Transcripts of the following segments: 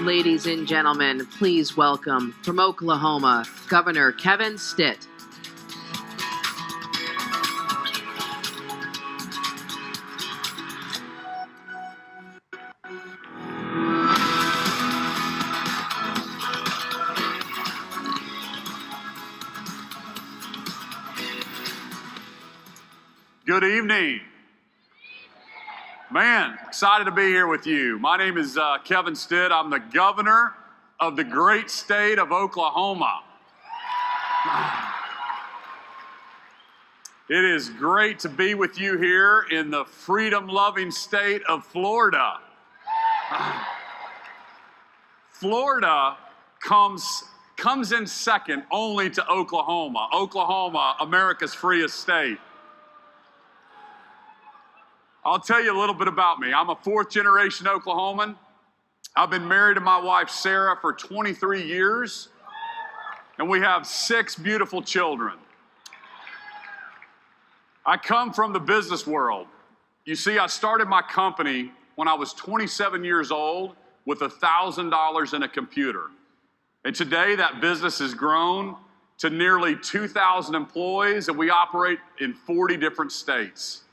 Ladies and gentlemen, please welcome from Oklahoma, Governor Kevin Stitt. Good evening. Man, excited to be here with you. My name is Kevin Stitt. I'm the governor of the great state of Oklahoma. It is great to be with you here in the freedom-loving state of Florida. Florida comes in second only to Oklahoma. Oklahoma, America's freest state. I'll tell you a little bit about me. I'm a fourth-generation Oklahoman. I've been married to my wife, Sarah, for 23 years, and we have 6 beautiful children. I come from the business world. You see, I started my company when I was 27 years old with $1,000 in a computer. And today, that business has grown to nearly 2,000 employees, and we operate in 40 different states.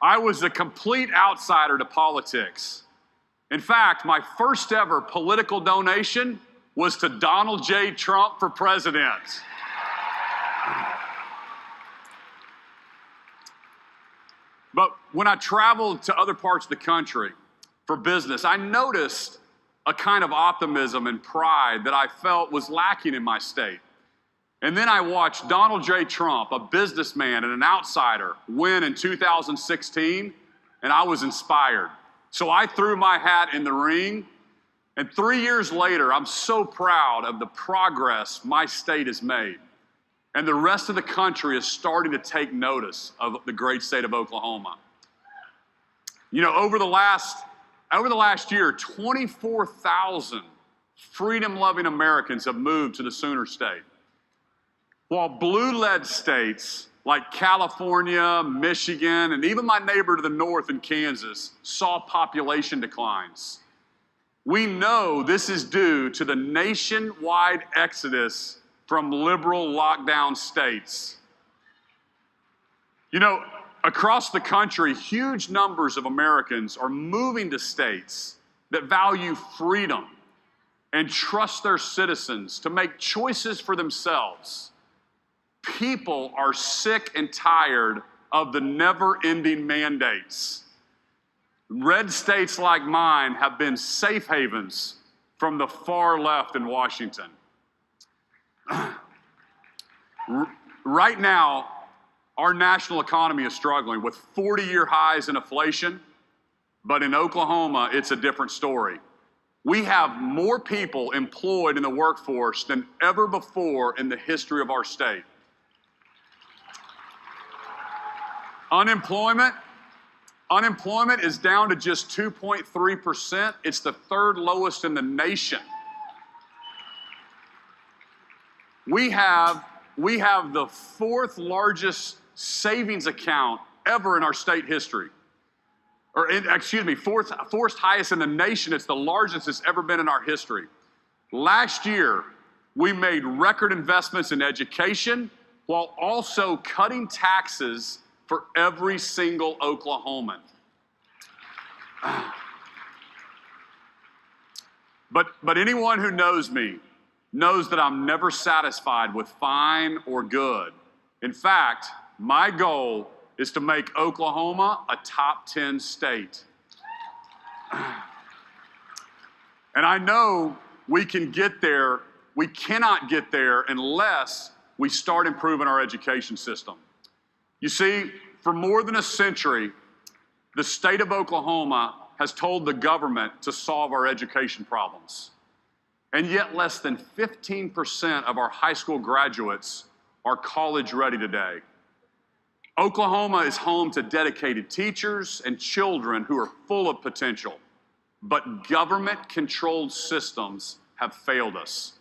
I was a complete outsider to politics. In fact, my first ever political donation was to Donald J. Trump for president. But when I traveled to other parts of the country for business, I noticed a kind of optimism and pride that I felt was lacking in my state. And then I watched Donald J. Trump, a businessman and an outsider, win in 2016, and I was inspired. So I threw my hat in the ring, and 3 years later, I'm so proud of the progress my state has made. And the rest of the country is starting to take notice of the great state of Oklahoma. You know, over the last year, 24,000 freedom-loving Americans have moved to the Sooner State. While blue-led states like California, Michigan, and even my neighbor to the north in Kansas saw population declines. We know this is due to the nationwide exodus from liberal lockdown states. You know, across the country, huge numbers of Americans are moving to states that value freedom and trust their citizens to make choices for themselves. People are sick and tired of the never-ending mandates. Red states like mine have been safe havens from the far left in Washington. Right now, our national economy is struggling with 40-year highs in inflation, but in Oklahoma, it's a different story. We have more people employed in the workforce than ever before in the history of our state. Unemployment is down to just 2.3%. It's the third lowest in the nation. We have the fourth largest savings account ever in our state history. Fourth highest in the nation. It's the largest it's ever been in our history. Last year, we made record investments in education while also cutting taxes for every single Oklahoman. But anyone who knows me knows that I'm never satisfied with fine or good. In fact, my goal is to make Oklahoma a top 10 state. And I know we can get there. We cannot get there unless we start improving our education system. You see, for more than a century, the state of Oklahoma has told the government to solve our education problems. And yet less than 15% of our high school graduates are college ready today. Oklahoma is home to dedicated teachers and children who are full of potential, but government-controlled systems have failed us.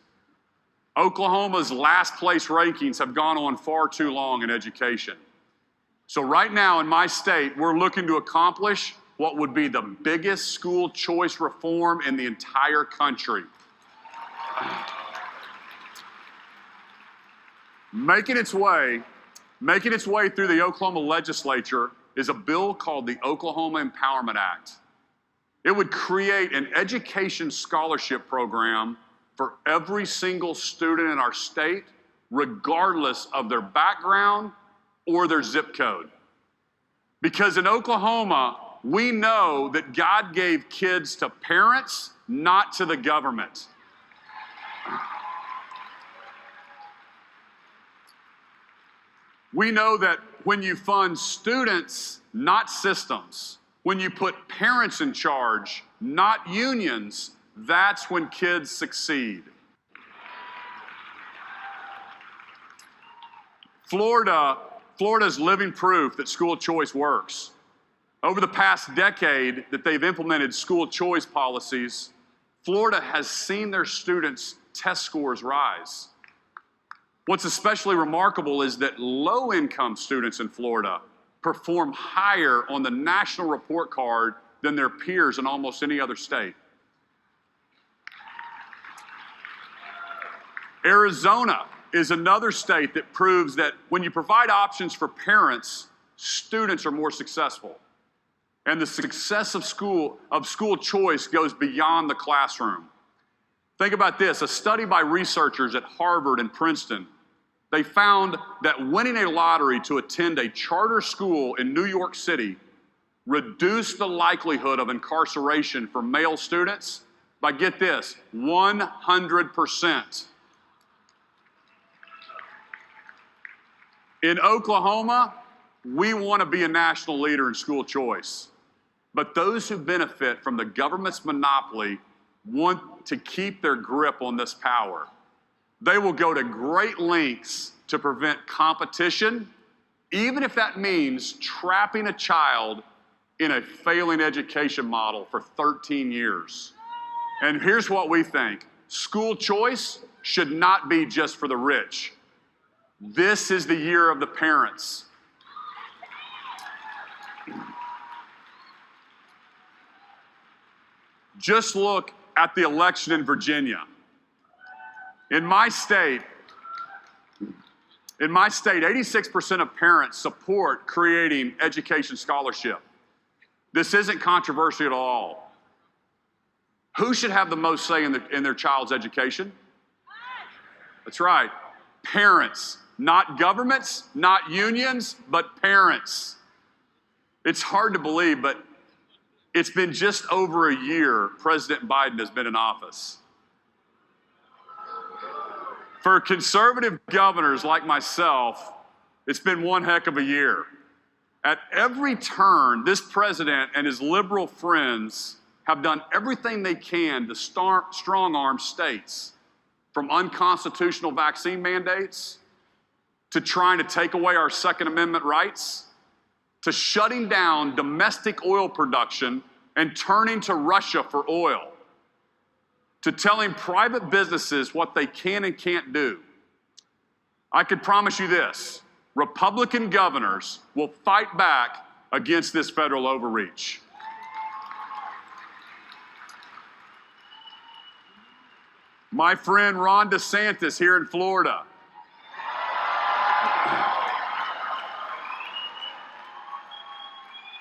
Oklahoma's last place rankings have gone on far too long in education. So right now in my state, we're looking to accomplish what would be the biggest school choice reform in the entire country. Making its way through the Oklahoma legislature is a bill called the Oklahoma Empowerment Act. It would create an education scholarship program for every single student in our state, regardless of their background or their zip code. Because in Oklahoma, we know that God gave kids to parents, not to the government. We know that when you fund students, not systems, when you put parents in charge, not unions, that's when kids succeed. Florida's living proof that school choice works. Over the past decade that they've implemented school choice policies, Florida has seen their students' test scores rise. What's especially remarkable is that low-income students in Florida perform higher on the national report card than their peers in almost any other state. Arizona is another state that proves that when you provide options for parents, students are more successful. And the success of school choice goes beyond the classroom. Think about this, a study by researchers at Harvard and Princeton, they found that winning a lottery to attend a charter school in New York City reduced the likelihood of incarceration for male students by, get this, 100%. In Oklahoma, we want to be a national leader in school choice. But those who benefit from the government's monopoly want to keep their grip on this power. They will go to great lengths to prevent competition, even if that means trapping a child in a failing education model for 13 years. And here's what we think. School choice should not be just for the rich. This is the year of the parents. Just look at the election in Virginia. In my state, 86% of parents support creating education scholarship. This isn't controversial at all. Who should have the most say in their child's education? That's right, parents. Not governments, not unions, but parents. It's hard to believe, but it's been just over a year President Biden has been in office. For conservative governors like myself, it's been one heck of a year. At every turn, this president and his liberal friends have done everything they can to strong-arm states, from unconstitutional vaccine mandates to trying to take away our Second Amendment rights, to shutting down domestic oil production and turning to Russia for oil, to telling private businesses what they can and can't do. I can promise you this, Republican governors will fight back against this federal overreach. My friend Ron DeSantis here in Florida,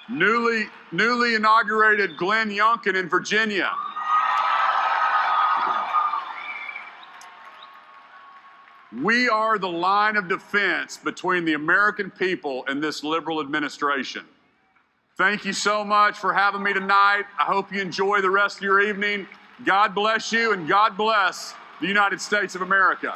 newly inaugurated Glenn Youngkin in Virginia. We are the line of defense between the American people and this liberal administration. Thank you so much for having me tonight. I hope you enjoy the rest of your evening. God bless you and God bless the United States of America.